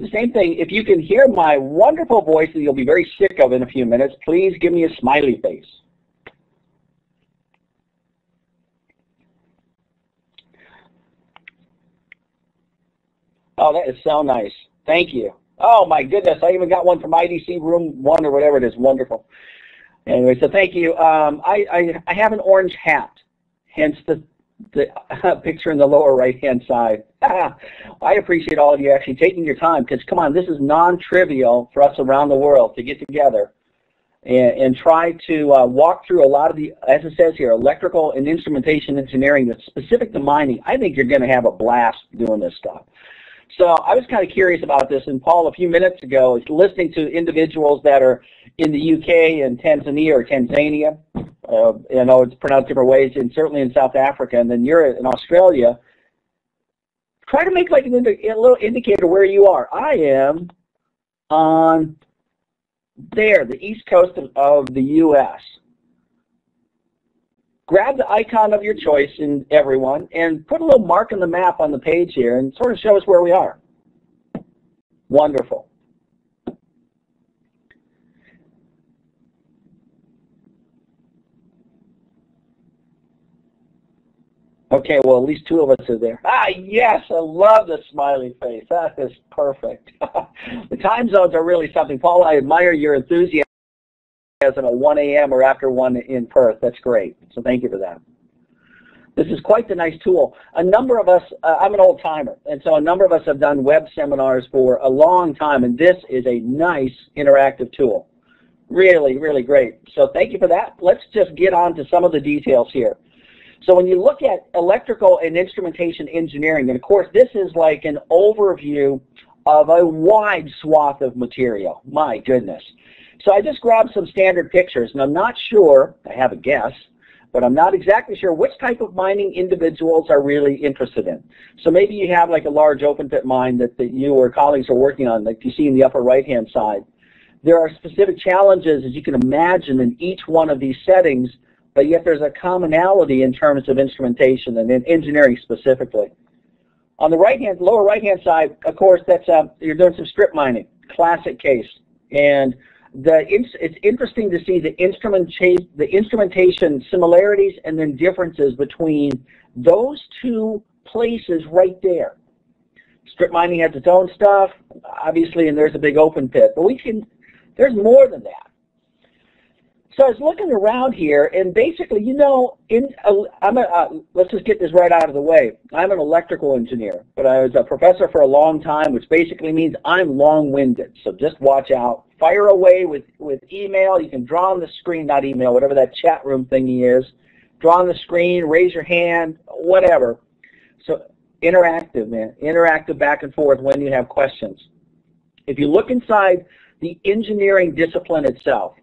the same thing. If you can hear my wonderful voice that you'll be very sick of in a few minutes, please give me a smiley face. Oh, that is so nice. Thank you. Oh, my goodness. I even got one from IDC Room 1 or whatever it is. Wonderful. Anyway, so thank you. I have an orange hat, hence the picture in the lower right-hand side. I appreciate all of you actually taking your time, because, come on, this is non-trivial for us around the world to get together and try to walk through a lot of the, as it says here, electrical and instrumentation engineering that's specific to mining. I think you're going to have a blast doing this stuff. So I was kind of curious about this, and Paul, a few minutes ago, is listening to individuals that are in the UK and Tanzania. You know, it's pronounced different ways, and certainly in South Africa, and then you're in Australia. Try to make like a little indicator where you are. I am on there, the east coast of the U.S. Grab the icon of your choice in everyone and put a little mark on the map on the page here and sort of show us where we are. Wonderful. Okay, well, at least two of us are there. Ah, yes, I love the smiley face. That is perfect. The time zones are really something. Paul, I admire your enthusiasm at 1 a.m. or after 1 in Perth. That's great. So thank you for that. This is quite the nice tool. A number of us, I'm an old timer, and so a number of us have done web seminars for a long time, and this is a nice interactive tool. Really, really great. So thank you for that. Let's just get on to some of the details here. So when you look at electrical and instrumentation engineering, and of course this is like an overview of a wide swath of material. My goodness. So I just grabbed some standard pictures, and I'm not sure, I have a guess, but I'm not exactly sure which type of mining individuals are really interested in. So maybe you have like a large open pit mine that you or colleagues are working on, like you see in the upper right-hand side. There are specific challenges, as you can imagine, in each one of these settings, but yet there's a commonality in terms of instrumentation and in engineering specifically. On the lower right-hand side, of course, that's you're doing some strip mining, classic case. And it's interesting to see the instrumentation similarities and then differences between those two places right there. Strip mining has its own stuff, obviously, and there's a big open pit, but there's more than that. So I was looking around here, and basically, you know, let's just get this right out of the way. I'm an electrical engineer, but I was a professor for a long time, which basically means I'm long-winded. So just watch out. Fire away with email. You can draw on the screen, not email, whatever that chat room thingy is. Draw on the screen, raise your hand, whatever. So interactive, man. Interactive back and forth when you have questions. If you look inside the engineering discipline itself,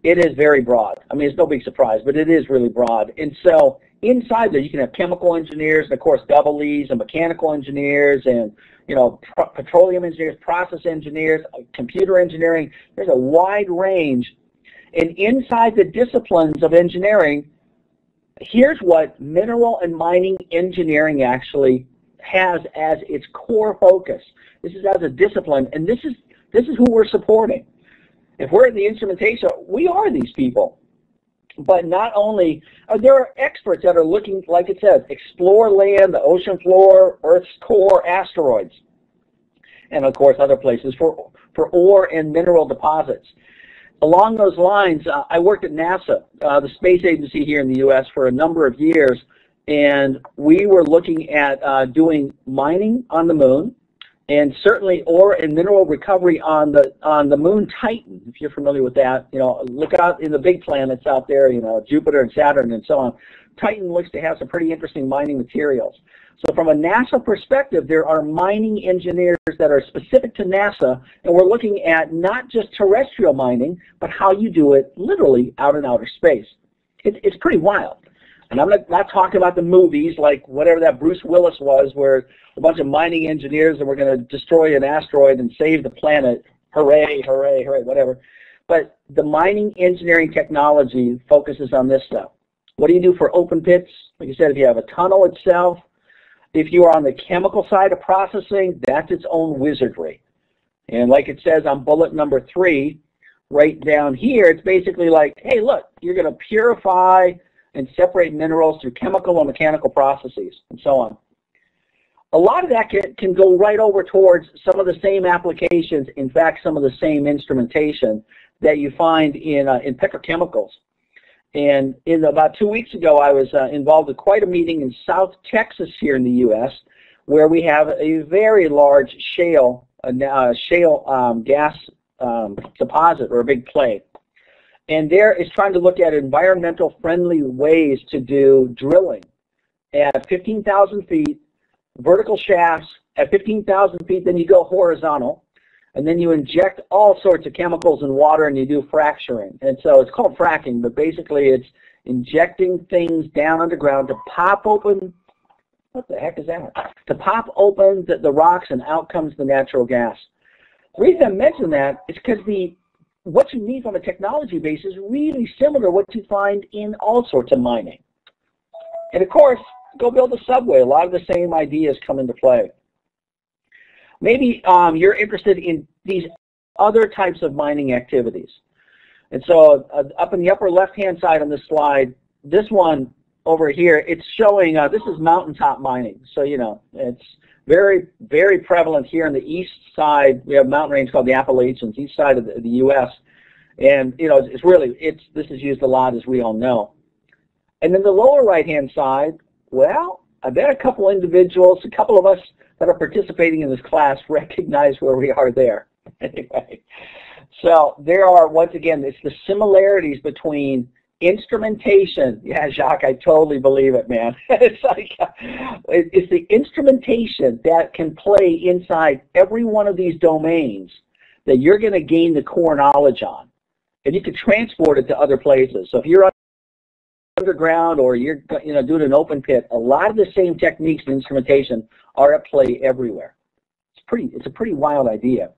it is very broad. I mean, it's no big surprise, but it is really broad. And so inside there, you can have chemical engineers, and of course, double E's, and mechanical engineers, and you know, petroleum engineers, process engineers, computer engineering. There's a wide range. And inside the disciplines of engineering, here's what mineral and mining engineering actually has as its core focus. This is as a discipline, and this is who we're supporting. If we're in the instrumentation, we are these people. But not only, there are experts that are looking, like it says, explore land, the ocean floor, Earth's core, asteroids, and of course other places for ore and mineral deposits. Along those lines, I worked at NASA, the space agency here in the U.S., for a number of years, and we were looking at doing mining on the moon, and certainly ore and mineral recovery on the moon Titan. If you're familiar with that, you know, look out in the big planets out there, you know, Jupiter and Saturn and so on. Titan looks to have some pretty interesting mining materials. So from a NASA perspective, there are mining engineers that are specific to NASA, and we're looking at not just terrestrial mining, but how you do it literally out in outer space. It's pretty wild. And I'm not talking about the movies like whatever that Bruce Willis was, where a bunch of mining engineers and we're going to destroy an asteroid and save the planet. Hooray, hooray, hooray, whatever. But the mining engineering technology focuses on this stuff. What do you do for open pits? Like I said, if you have a tunnel itself, if you are on the chemical side of processing, that's its own wizardry. And like it says on bullet number 3, right down here, it's basically like, hey, look, you're going to purify and separate minerals through chemical and mechanical processes, and so on. A lot of that can go right over towards some of the same applications, in fact, some of the same instrumentation that you find in petrochemicals. And about 2 weeks ago, I was involved in quite a meeting in South Texas here in the U.S., where we have a very large shale gas deposit, or a big play. And there is trying to look at environmental friendly ways to do drilling at 15,000 feet, vertical shafts at 15,000 feet, then you go horizontal, and then you inject all sorts of chemicals and water, and you do fracturing. And so it's called fracking, but basically it's injecting things down underground to pop open, what the heck is that? To pop open the rocks, and out comes the natural gas. The reason I mention that is because what you need from a technology base is really similar to what you find in all sorts of mining. And of course, go build a subway. A lot of the same ideas come into play. Maybe you're interested in these other types of mining activities. And so up in the upper left-hand side on this slide, this one over here, it's showing, this is mountaintop mining. So, you know, it's very, very prevalent here on the east side. We have a mountain range called the Appalachians, east side of the U.S. And, you know, this is used a lot, as we all know. And then the lower right-hand side, well, I bet a couple individuals, a couple of us that are participating in this class recognize where we are there. Anyway, so there are, once again, it's the similarities between instrumentation. Yeah, Jacques, I totally believe it, man. It's like, it's the instrumentation that can play inside every one of these domains that you're going to gain the core knowledge on. And you can transport it to other places. So if you're underground, or you're doing an open pit, a lot of the same techniques and instrumentation are at play everywhere. It's a pretty wild idea.